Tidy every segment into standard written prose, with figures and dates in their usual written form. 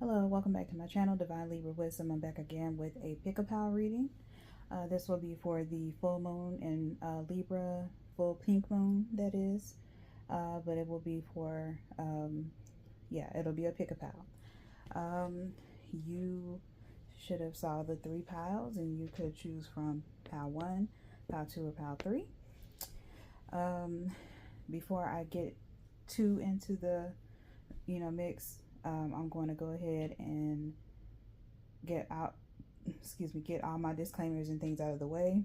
Hello, welcome back to my channel, Divine Libra Wisdom. I'm back again with a pick-a-pal reading. This will be for the full moon in Libra, full pink moon, that is. But it will be for, it'll be a pick-a-pal. You should have saw the 3 piles, and you could choose from pile 1, pile 2, or pile 3. Before I get too into the, mix, I'm going to go ahead and get all my disclaimers and things out of the way.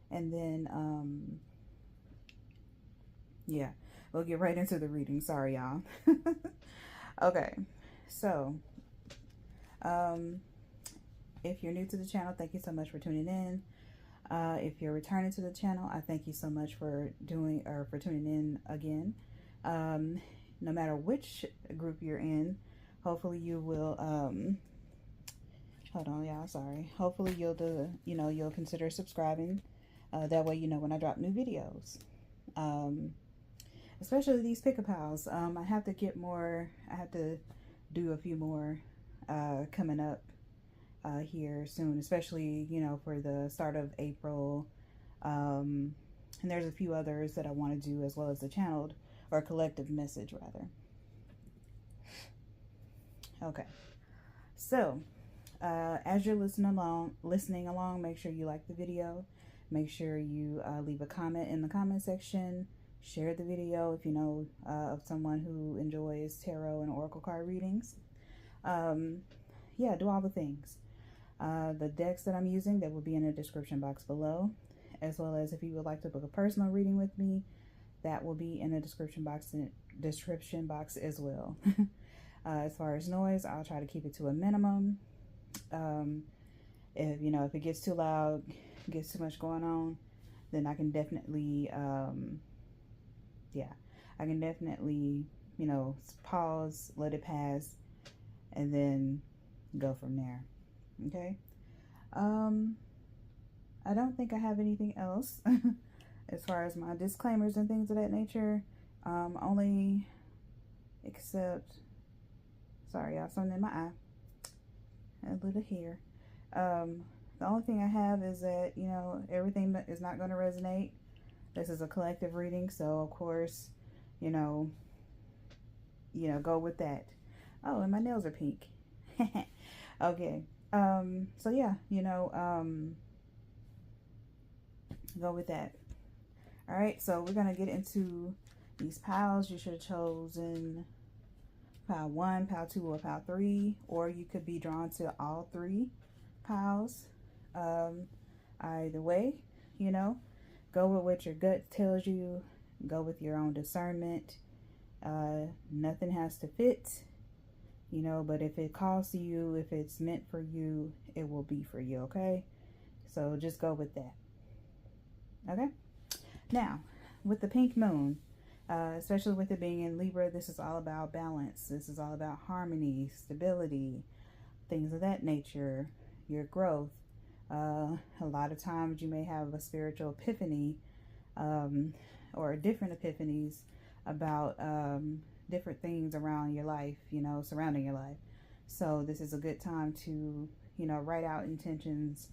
And then, we'll get right into the reading. Sorry, y'all. Okay, so, if you're new to the channel, thank you so much for tuning in. If you're returning to the channel, I thank you so much for tuning in again. No matter which group you're in, hopefully you will, hold on, y'all, sorry. Hopefully you'll consider subscribing. That way, when I drop new videos. Especially these pick-a-pals. I have to do a few more, coming up, here soon, especially, for the start of April. And there's a few others that I want to do, as well as the channeled or collective message, rather. Okay, so as you're listening along, make sure you like the video. Make sure you leave a comment in the comment section. Share the video if you know of someone who enjoys tarot and oracle card readings. Do all the things. The decks that I'm using, that will be in the description box below, as well as if you would like to book a personal reading with me, that will be in the description box as well. As far as noise, I'll try to keep it to a minimum. If it gets too loud, gets too much going on, then I can definitely pause, let it pass, and then go from there. Okay. I don't think I have anything else as far as my disclaimers and things of that nature. Only except, sorry y'all, something in my eye, a little hair. The only thing I have is that, everything is not going to resonate. This is a collective reading, so of course, go with that. Oh, and my nails are pink. Okay. So yeah, go with that. All right, so we're gonna get into these piles. You should have chosen pile 1, pile 2, or pile 3, or you could be drawn to all 3 piles. Either way, go with what your gut tells you. Go with your own discernment. Nothing has to fit, but if it calls to you, if it's meant for you, it will be for you. Okay, so just go with that. Okay. Now, with the pink moon, especially with it being in Libra, this is all about balance. This is all about harmony, stability, things of that nature, your growth. A lot of times you may have a spiritual epiphany, or different epiphanies about different things around your life, surrounding your life. So this is a good time to, write out intentions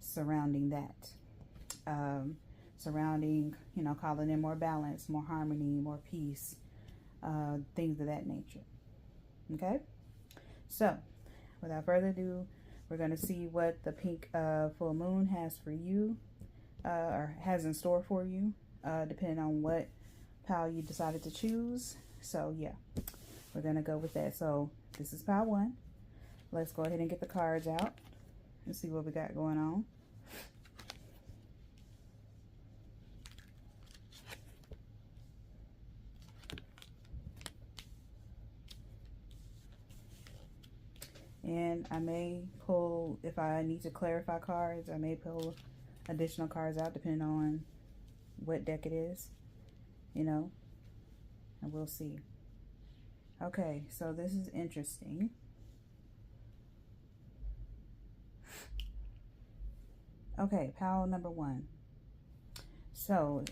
surrounding that. Calling in more balance, more harmony, more peace, things of that nature. Okay, so without further ado, we're going to see what the pink full moon has for you, or has in store for you, depending on what pile you decided to choose. So yeah, we're going to go with that. So this is pile 1. Let's go ahead and get the cards out and see what we got going on. And I may pull, if I need to clarify cards, I may pull additional cards out depending on what deck it is, and we'll see. Okay, so this is interesting. Okay, pile number 1. So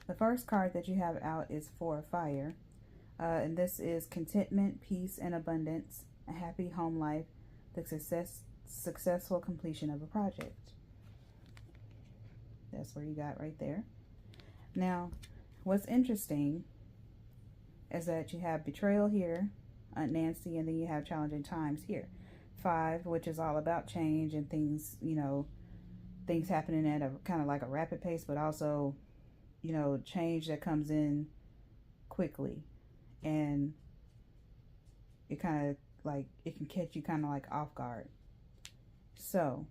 the first card that you have out is 4 of fire. And this is contentment, peace, and abundance, a happy home life, the successful completion of a project. That's where you got right there. Now, what's interesting is that you have betrayal here, Aunt Nancy, and then you have challenging times here. 5, which is all about change and things, you know, things happening at a kind of like a rapid pace, but also, you know, change that comes in quickly. And it kind of like, it can catch you kind of like off guard. So,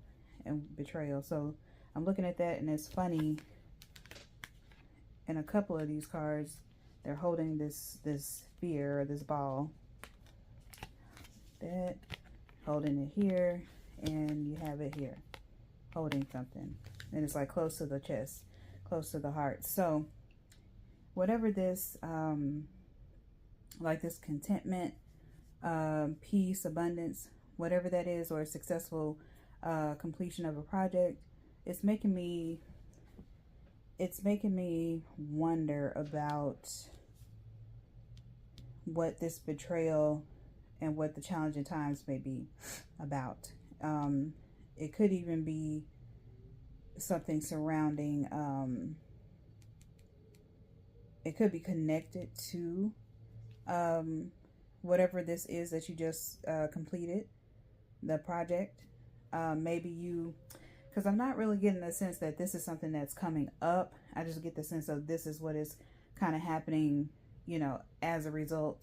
and betrayal. So I'm looking at that, and it's funny. In a couple of these cards, they're holding this sphere or this ball. That, holding it here, and you have it here, holding something, and it's like close to the chest, close to the heart. So whatever this like this contentment, peace, abundance, whatever that is, or a successful completion of a project, it's making me wonder about what this betrayal and what the challenging times may be about. It could even be something surrounding, it could be connected to whatever this is that you just completed, the project. Maybe you, because I'm not really getting the sense that this is something that's coming up. I just get the sense of this is what is kind of happening, you know, as a result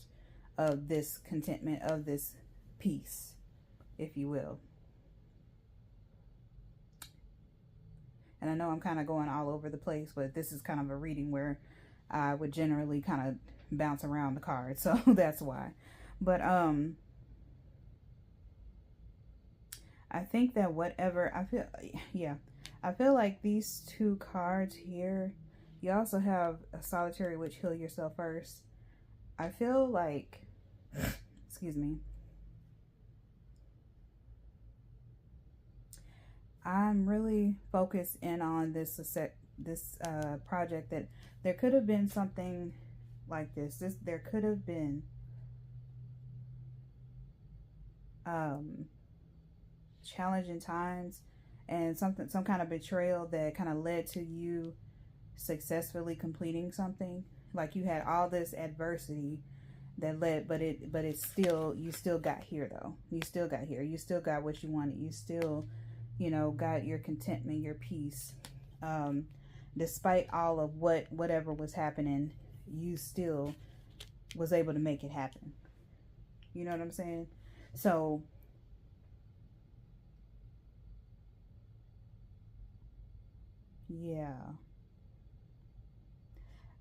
of this contentment, of this peace, if you will. And I know I'm kind of going all over the place, but this is kind of a reading where I would generally kind of bounce around the cards, so that's why. But I think that whatever, I feel like these 2 cards here, you also have a solitary witch, heal yourself first. I feel like, excuse me, I'm really focused in on this project, that there could have been something like this. There could have been challenging times and some kind of betrayal that kind of led to you successfully completing something. Like you had all this adversity that led, but it's still, you still got here though. You still got here. You still got what you wanted. You still, you know, got your contentment, your peace. Despite all of whatever was happening, you still was able to make it happen. You know what I'm saying? So yeah.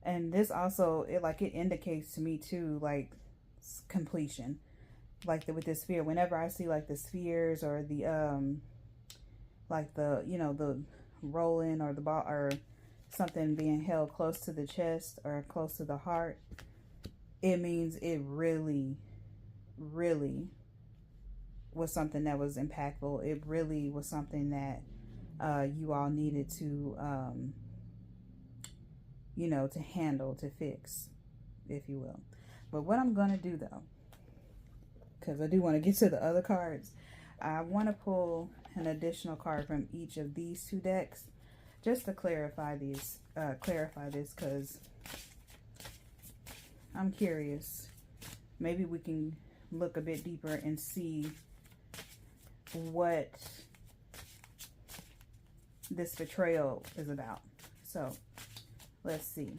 And this also, it indicates to me too, like completion, like with this sphere. Whenever I see like the spheres or the like the, you know, the rolling or the ball or something being held close to the chest or close to the heart, it means it really was something that was impactful. It really was something that you all needed to you know, to handle, to fix, if you will. But what I'm going to do though, because I do want to get to the other cards, I want to pull an additional card from each of these 2 decks just to clarify this, because I'm curious. Maybe we can look a bit deeper and see what this betrayal is about. So let's see.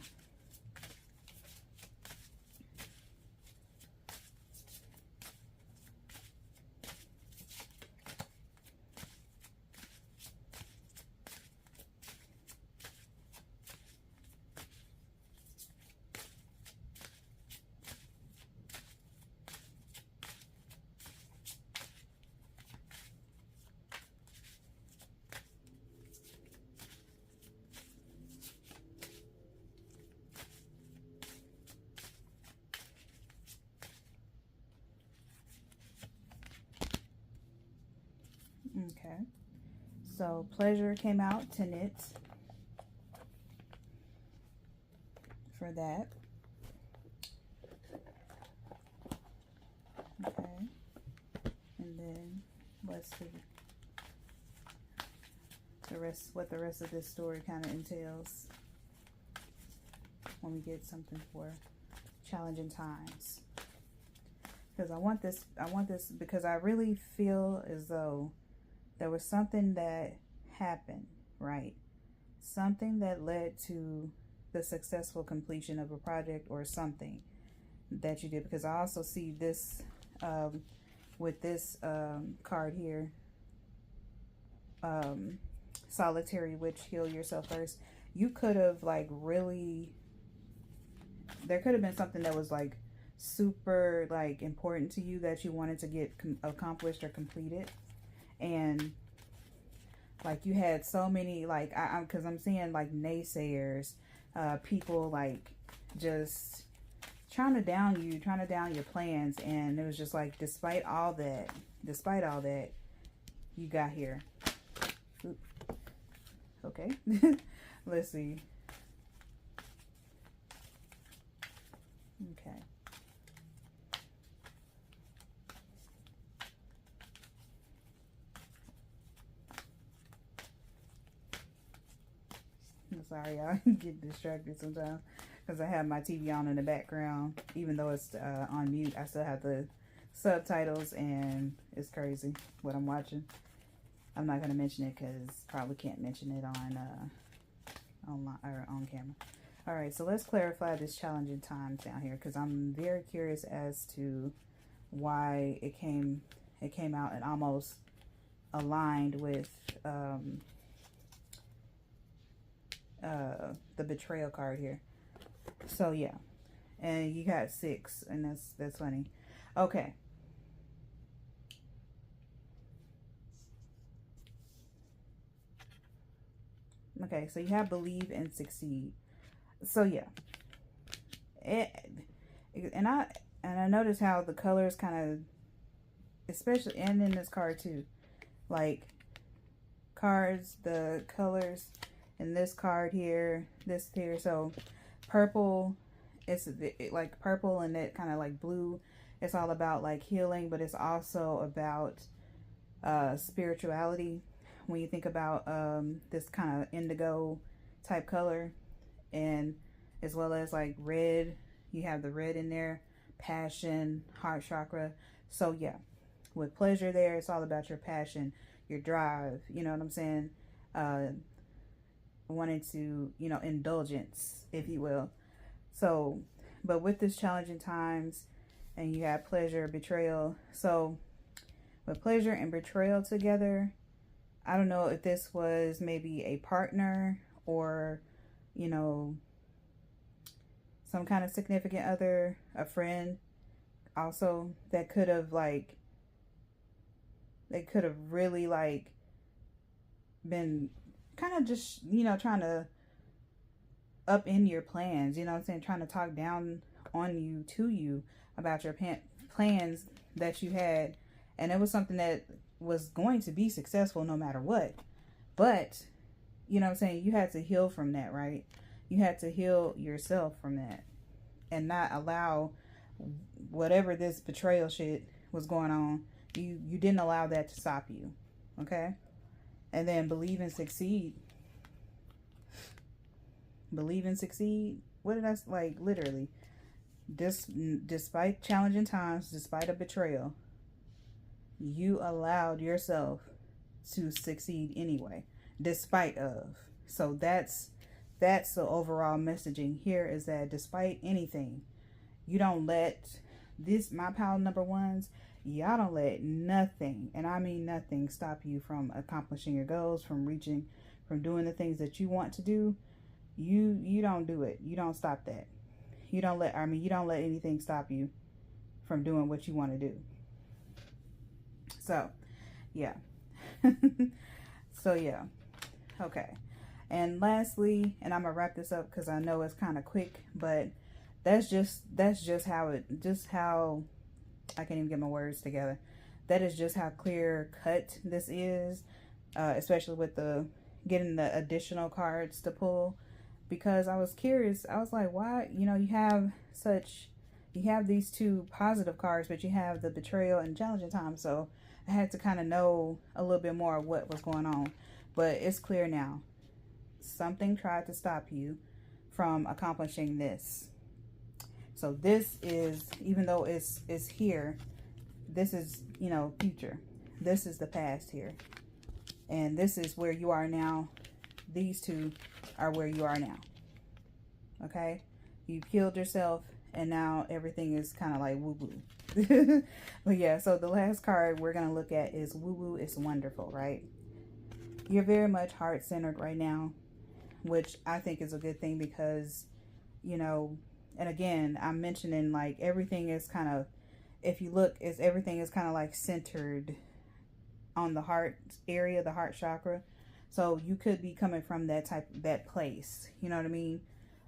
Okay, so pleasure came out, to knit for that. Okay. And then let's see what the rest of this story kind of entails when we get something for challenging times. Because I want this because I really feel as though there was something that happened, right? Something that led to the successful completion of a project or something that you did. Because I also see this with this card here, solitary witch, heal yourself first. You could have like really, there could have been something that was like super like important to you that you wanted to get accomplished or completed, and like you had so many like because I'm seeing like naysayers, people like just trying to down your plans, and it was just like despite all that you got here. Oop. Okay. Let's see. Okay. I'm sorry, y'all get distracted sometimes because I have my TV on in the background. Even though it's on mute, I still have the subtitles, and it's crazy what I'm watching. I'm not going to mention it because probably can't mention it online or on camera. All right, so let's clarify this challenging time down here, because I'm very curious as to why it came out and almost aligned with the betrayal card here. So yeah, and you got 6, and that's funny. Okay. Okay, so you have believe and succeed. So yeah, and I notice how the colors kind of, especially, and in this card too, like cards, the colors in this card here, this here. So purple, it's like purple, and that kind of like blue. It's all about like healing, but it's also about spirituality. When you think about this kind of indigo type color, and as well as like red, you have the red in there, passion, heart chakra. So yeah, with pleasure there, it's all about your passion, your drive, you know what I'm saying? Wanting to, indulgence, if you will. So, but with this challenging times, and you have pleasure, betrayal. So with pleasure and betrayal together, I don't know if this was maybe a partner or, some kind of significant other, a friend also, that could have like, they could have really like been kind of just, trying to up in your plans, you know what I'm saying? Trying to talk down on you, to you, about your plans that you had. And it was something that was going to be successful no matter what. But, you know what I'm saying? You had to heal from that, right? You had to heal yourself from that. And not allow whatever this betrayal shit was going on. You didn't allow that to stop you. Okay? And then believe and succeed. Believe and succeed. What did I, like, literally? Despite challenging times, despite a betrayal, you allowed yourself to succeed anyway, despite of. So that's the overall messaging here, is that despite anything, you don't let this, my pile number ones, y'all don't let nothing, and I mean nothing, stop you from accomplishing your goals, from reaching, from doing the things that you want to do. You don't do it. You don't stop that. You don't let anything stop you from doing what you want to do. So, yeah. So, yeah. Okay. And lastly, and I'm going to wrap this up because I know it's kind of quick, but that's just how I can't even get my words together. That is just how clear cut this is, especially with getting the additional cards to pull, because I was curious. I was like, why, you have such you have these two positive cards, but you have the betrayal and challenging time. So I had to kind of know a little bit more of what was going on. But it's clear now. Something tried to stop you from accomplishing this. So this is, even though it's here, this is, you know, future. This is the past here. And this is where you are now. These two are where you are now. Okay? You've healed yourself, and now everything is kind of like woo-woo. But yeah, so the last card we're going to look at is woo-woo is wonderful, right? You're very much heart-centered right now, which I think is a good thing because, you know, and again, I'm mentioning like everything is kind of, if you look, everything is kind of like centered on the heart area, the heart chakra. So you could be coming from that place. You know what I mean?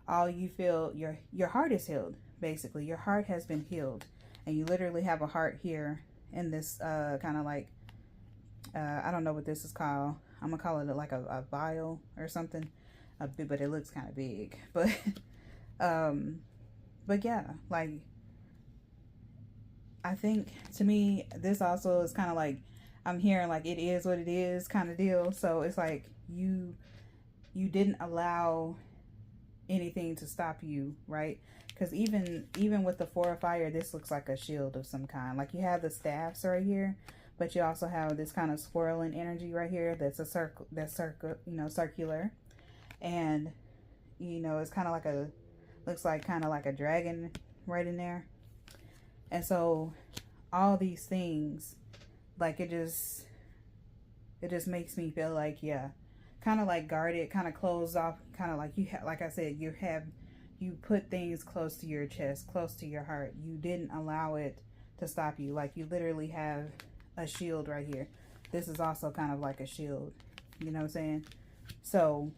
All you feel, your heart is healed, basically. Your heart has been healed. And you literally have a heart here in this kind of like, I don't know what this is called. I'm going to call it like a vial or something. But it looks kind of big. But yeah, like, I think to me, this also is kind of like, I'm hearing like it is what it is kind of deal. So it's like you didn't allow anything to stop you, right? Because even with the Four of Fire, this looks like a shield of some kind. Like you have the staffs right here, but you also have this kind of swirling energy right here. That's a circle. That's circular, and you know it's kind of like looks like kind of like a dragon right in there. And so all these things, like it just makes me feel like, yeah, kind of like guarded, kind of closed off, kind of like like I said, you put things close to your chest, close to your heart. You didn't allow it to stop you. Like you literally have a shield right here. This is also kind of like a shield, you know what I'm saying? So,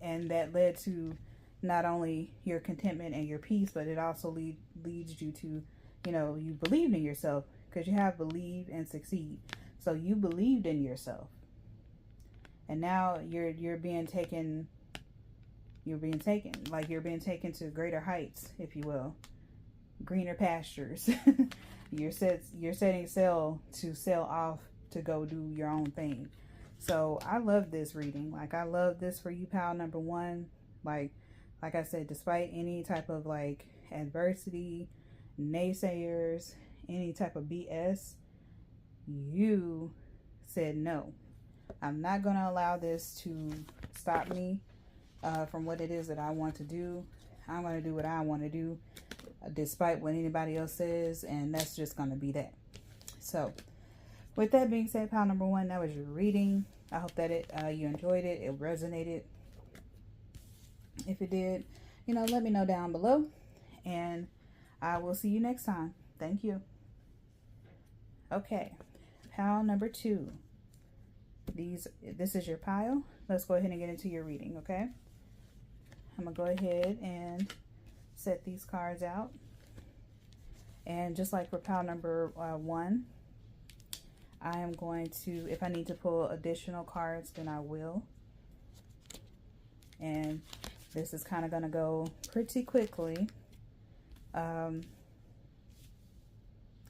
and that led to not only your contentment and your peace, but it also leads you to, you know, you believed in yourself, because you have believe and succeed. So you believed in yourself. And now you're being taken like you're being taken to greater heights, if you will, greener pastures. you're setting sail to sail off to go do your own thing. So I love this reading. Like I love this for you, pal number one. Like I said, despite any type of like adversity, naysayers, any type of BS, you said no. I'm not going to allow this to stop me from what it is that I want to do. I'm going to do what I want to do despite what anybody else says, and that's just going to be that. So with that being said, pal number one, that was your reading. I hope that you enjoyed it. It resonated. If it did, you know, let me know down below, and I will see you next time. Thank you. Okay, pile number two. This is your pile. Let's go ahead and get into your reading, okay? I'm going to go ahead and set these cards out. And just like for pile number one, I am going to, if I need to pull additional cards, then I will. And this is kind of going to go pretty quickly.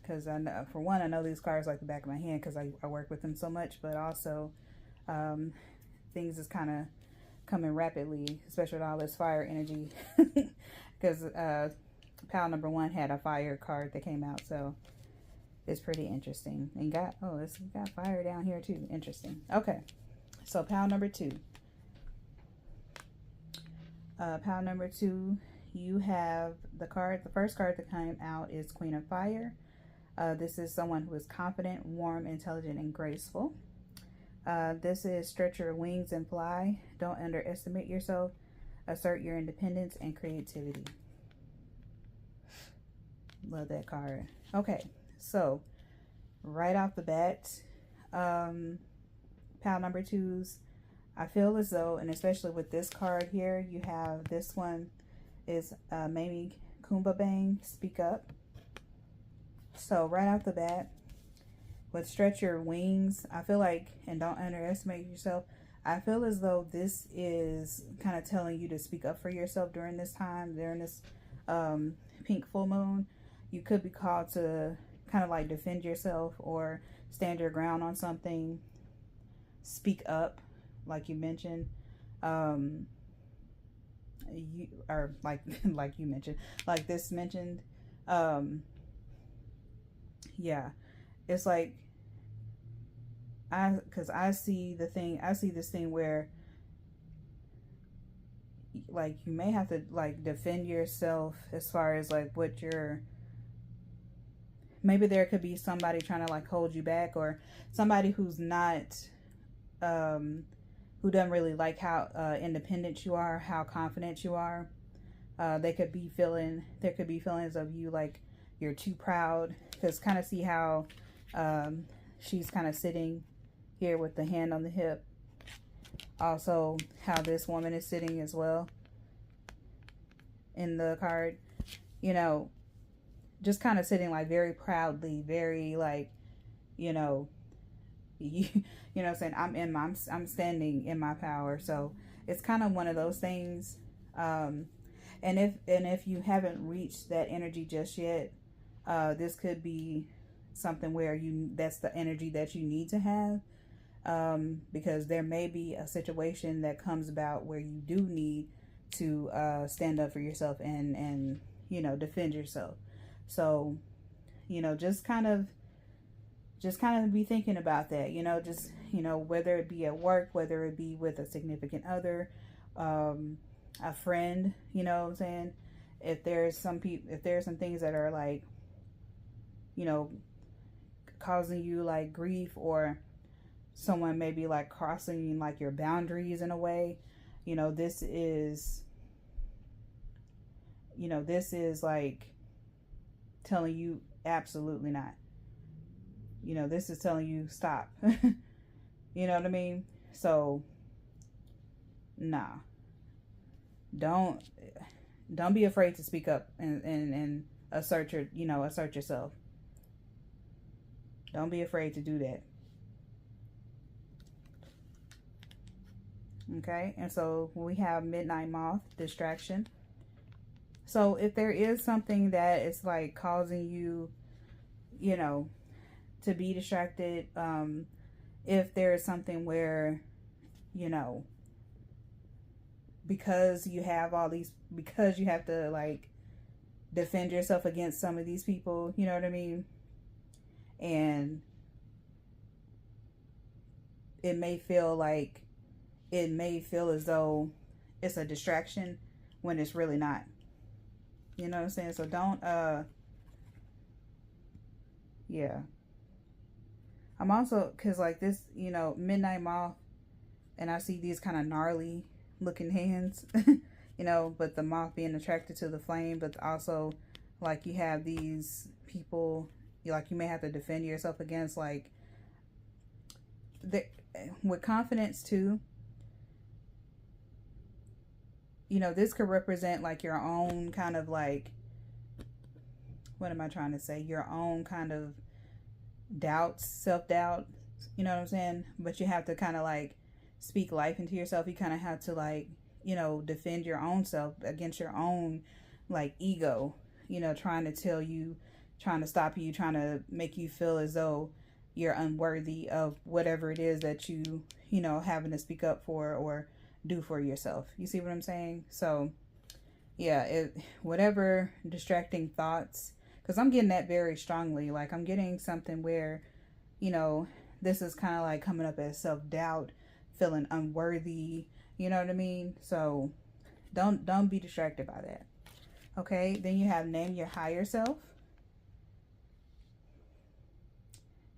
Because I know, for one, I know these cards like the back of my hand because I work with them so much, but also things is kind of coming rapidly, especially with all this fire energy. Because pile number one had a fire card that came out, so it's pretty interesting. And it's got fire down here too. Interesting. Okay, so pile number two. Pile number two, you have the first card that came out is Queen of Fire. This is someone who is confident, warm, intelligent, and graceful. This is stretch your wings and fly. Don't underestimate yourself. Assert your independence and creativity. Love that card. Okay, so right off the bat, pile number twos, I feel as though, and especially with this card here, you have this one is Mamie Kumba Bang, speak up. So right off the bat, with stretch your wings, I feel like, and don't underestimate yourself, I feel as though this is kind of telling you to speak up for yourself during this time, during this pink full moon. you could be called to kind of like defend yourself or stand your ground on something, speak up, like you mentioned. You or like like you mentioned, like this mentioned. Yeah, it's like because I see this thing where like you may have to like defend yourself as far as like what you're, maybe there could be somebody trying to like hold you back, or somebody who's not who doesn't really like how independent you are, how confident you are. There could be feelings of you like you're too proud, because kind of see how she's kind of sitting here with the hand on the hip. Also how this woman is sitting as well in the card, you know, just kind of sitting like very proudly, very like, you know, you know what I'm saying, I'm standing in my power. So it's kind of one of those things. And if you haven't reached that energy just yet, this could be something where that's the energy that you need to have, because there may be a situation that comes about where you do need to stand up for yourself and you know, defend yourself. So, you know, just kind of be thinking about that, you know, just, you know, whether it be at work, whether it be with a significant other, a friend, you know what I'm saying? If there's some things that are like, you know, causing you like grief, or someone may be like crossing like your boundaries in a way, you know, this is like telling you absolutely not. You know, this is telling you stop. You know what I mean? So, nah. Don't be afraid to speak up and assert yourself. Don't be afraid to do that. Okay, and so we have Midnight Moth, distraction. So if there is something that is like causing you, you know, to be distracted, if there is something where, you know, because you have to like defend yourself against some of these people, you know what I mean? And it may feel as though it's a distraction when it's really not. You know what I'm saying? So don't, yeah. I'm also, because like this, you know, Midnight Moth, and I see these kind of gnarly looking hands, you know, but the moth being attracted to the flame, but also like you have these people, like you may have to defend yourself against, like, with confidence too. You know, this could represent like your own kind of like, what am I trying to say? Your own kind of doubts, self-doubt, you know what I'm saying? But you have to kind of like speak life into yourself. You kind of have to like, you know, defend your own self against your own like ego, you know, trying to stop you, trying to make you feel as though you're unworthy of whatever it is that you know, having to speak up for or do for yourself. You see what I'm saying? So yeah, whatever distracting thoughts, because I'm getting that very strongly. Like I'm getting something where, you know, this is kind of like coming up as self-doubt, feeling unworthy, you know what I mean? So don't be distracted by that. Okay, then you have name your higher self.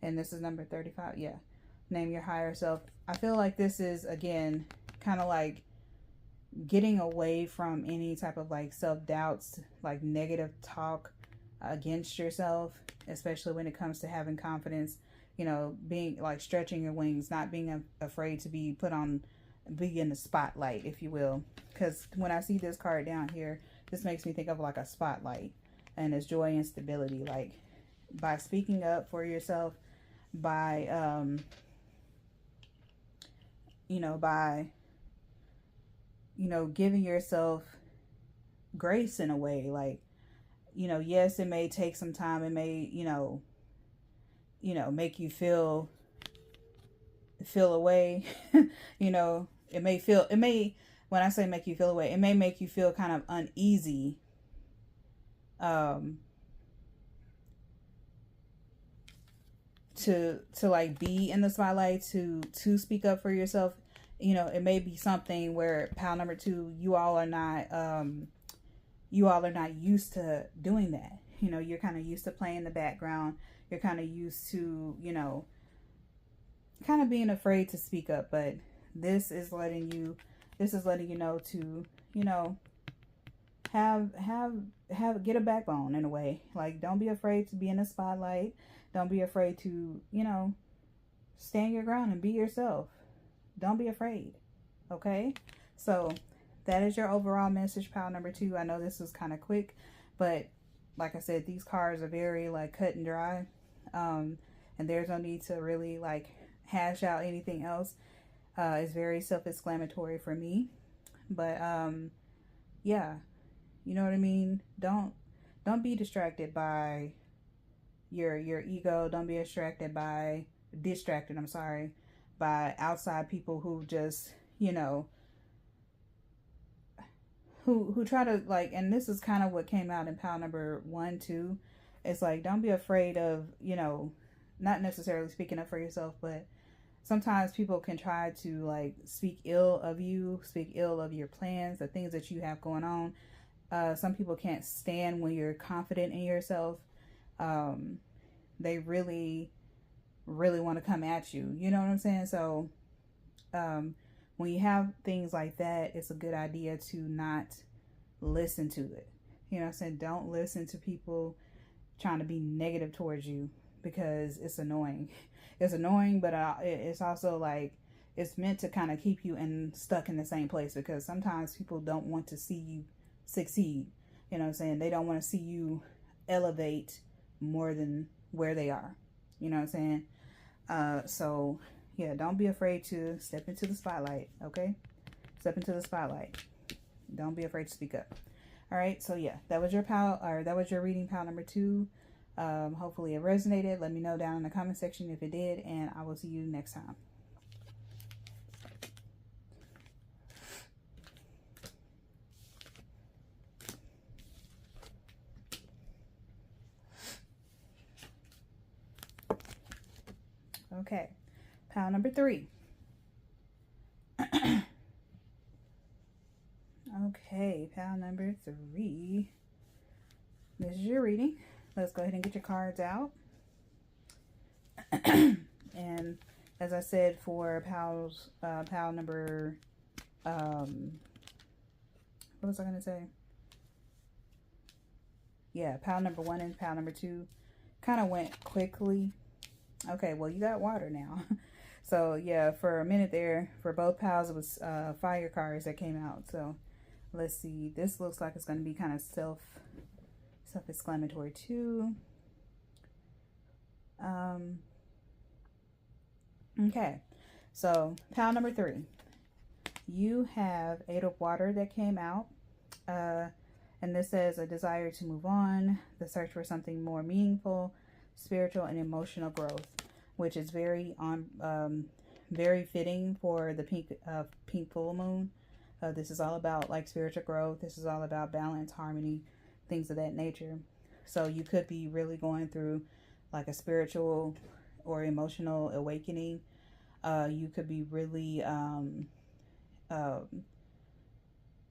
And this is number 35. Yeah, name your higher self. I feel like this is, again, kind of like getting away from any type of like self-doubts, like negative talk against yourself, especially when it comes to having confidence, you know, being like stretching your wings, not being afraid to be in the spotlight, if you will. Because when I see this card down here, this makes me think of like a spotlight, and it's joy and stability. Like by speaking up for yourself, by giving yourself grace in a way, like, you know, yes, it may take some time. It may, make you feel away. You know, when I say make you feel away, it may make you feel kind of uneasy. To like be in the spotlight, to speak up for yourself. You know, it may be something where pile number 2, you all are not used to doing that. You know, you're kind of used to playing the background. You're kind of used to, kind of being afraid to speak up. But this is letting you know to, get a backbone in a way. Like, don't be afraid to be in the spotlight. Don't be afraid to, stand your ground and be yourself. Don't be afraid. Okay? So that is your overall message, pile number 2. I know this was kind of quick, but like I said, these cards are very like cut and dry. And there's no need to really like hash out anything else. It's very self-explanatory for me. But yeah, you know what I mean? Don't be distracted by your ego. Don't be distracted by outside people who just, who try to like, and this is kind of what came out in pile number 1 too. It's like, don't be afraid of, not necessarily speaking up for yourself, but sometimes people can try to like speak ill of you, speak ill of your plans, the things that you have going on. Some people can't stand when you're confident in yourself. They really, really want to come at you. You know what I'm saying? So, when you have things like that, it's a good idea to not listen to it. You know what I'm saying? Don't listen to people trying to be negative towards you, because it's annoying. It's annoying, but it's also like, it's meant to kind of keep you stuck in the same place, because sometimes people don't want to see you succeed. You know what I'm saying? They don't want to see you elevate more than where they are. You know what I'm saying? So yeah, don't be afraid to step into the spotlight. Okay? Step into the spotlight. Don't be afraid to speak up. All right. So yeah, that was your reading, pile number 2. Hopefully it resonated. Let me know down in the comment section if it did, and I will see you next time. Okay, pile number 3. Okay, pile number 3. This is your reading. Let's go ahead and get your cards out. And as I said, for pile number, what was I going to say? Yeah, pile number 1 and pile number 2 kind of went quickly. Okay, well, you got water now. So yeah, for a minute there, for both piles, it was fire cards that came out. So let's see. This looks like it's going to be kind of self-exclamatory too. Okay, so pile number 3. You have 8 of water that came out. And this says a desire to move on, the search for something more meaningful, spiritual and emotional growth, which is very fitting for the pink full moon. This is all about like spiritual growth. This is all about balance, harmony, things of that nature. So you could be really going through like a spiritual or emotional awakening. You could be really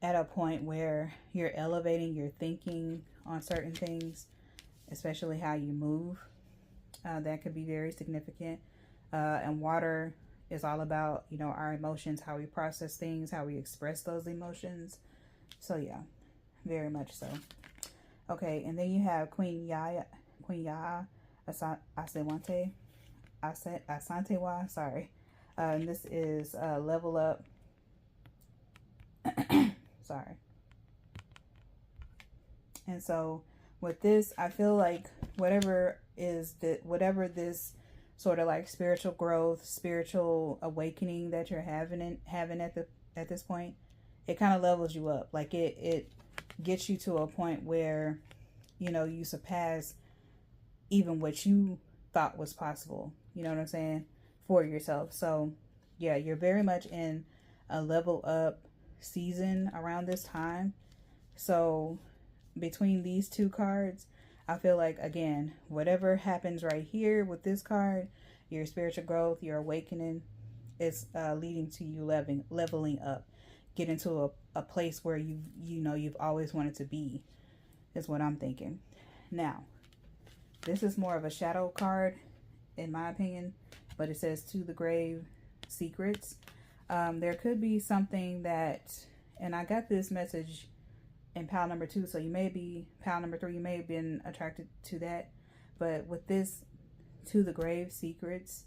at a point where you're elevating your thinking on certain things, especially how you move. That could be very significant. And water is all about, our emotions, how we process things, how we express those emotions. So yeah, very much so. Okay, and then you have Queen Yaa Asantewa, sorry. And this is level up. Sorry. And so with this, I feel like whatever this sort of like spiritual growth, spiritual awakening that you're having at this point, it kind of levels you up. Like it gets you to a point where you know, you surpass even what you thought was possible. You know what I'm saying? For yourself. So yeah, you're very much in a level up season around this time. So between these two cards, I feel like, again, whatever happens right here with this card, your spiritual growth, your awakening, is leading to you leveling up, get into a place where you've always wanted to be, is what I'm thinking. Now, this is more of a shadow card, in my opinion, but it says to the grave secrets. There could be something that, and I got this message in pile number 2, so you may be pile number 3, you may have been attracted to that. But with this to the grave secrets,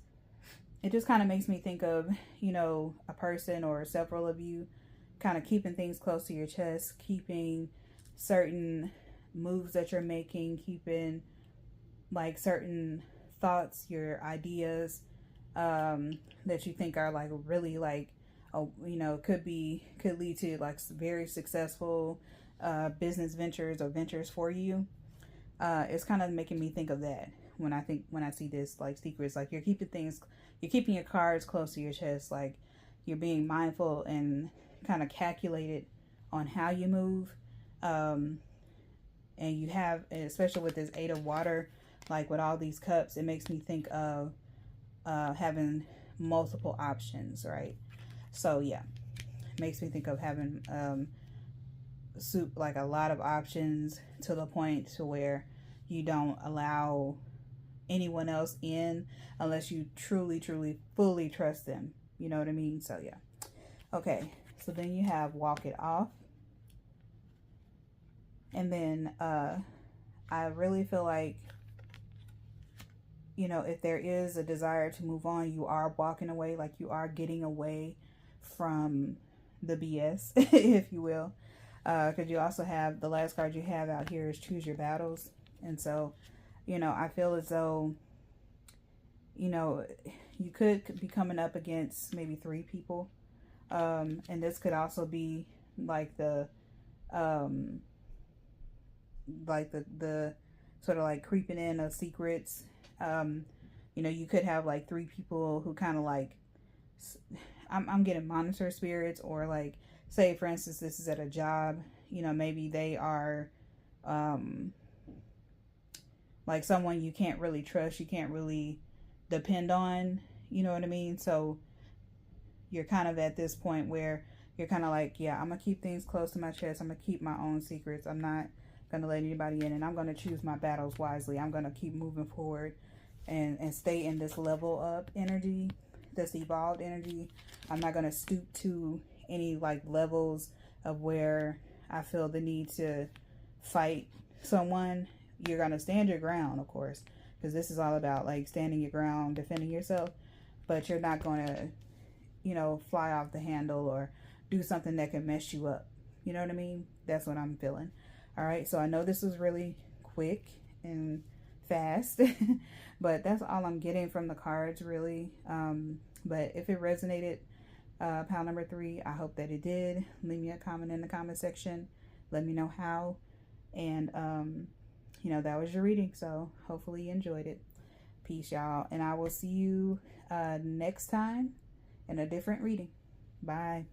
it just kind of makes me think of, you know, a person or several of you kind of keeping things close to your chest, keeping certain moves that you're making, keeping like certain thoughts, your ideas that you think are like really like, oh, you know, could lead to like very successful business ventures or ventures for you. It's kind of making me think of that when I see this, like secrets, like you're keeping your cards close to your chest, like you're being mindful and kind of calculated on how you move. And you have, especially with this 8 of water, like with all these cups, it makes me think of having multiple options, right? So yeah, it makes me think of having like a lot of options, to the point to where you don't allow anyone else in unless you truly fully trust them. You know what I mean? So yeah. Okay, so then you have walk it off. And then I really feel like, you know, if there is a desire to move on, you are walking away, like you are getting away from the BS, if you will. Because you also have, the last card you have out here is choose your battles. And so, you know, I feel as though, you know, you could be coming up against maybe 3 people. And this could also be like the sort of like creeping in of secrets. You know, you could have like 3 people who kind of like, I'm getting monitor spirits, or like, say for instance, this is at a job, you know, maybe they are like someone you can't really trust, you can't really depend on, you know what I mean? So you're kind of at this point where you're kind of like, yeah, I'm gonna keep things close to my chest, I'm gonna keep my own secrets, I'm not gonna let anybody in, and I'm gonna choose my battles wisely. I'm gonna keep moving forward and stay in this level up energy, this evolved energy. I'm not gonna stoop to any like levels of where I feel the need to fight someone. You're gonna stand your ground, of course, because this is all about like standing your ground, defending yourself, but you're not gonna, you know, fly off the handle or do something that can mess you up. You know what I mean? That's what I'm feeling. All right, so I know this was really quick and fast, but that's all I'm getting from the cards, really. But if it resonated, pile number 3, I hope that it did. Leave me a comment in the comment section. Let me know how. And, you know, that was your reading. So hopefully you enjoyed it. Peace, y'all. And I will see you next time in a different reading. Bye.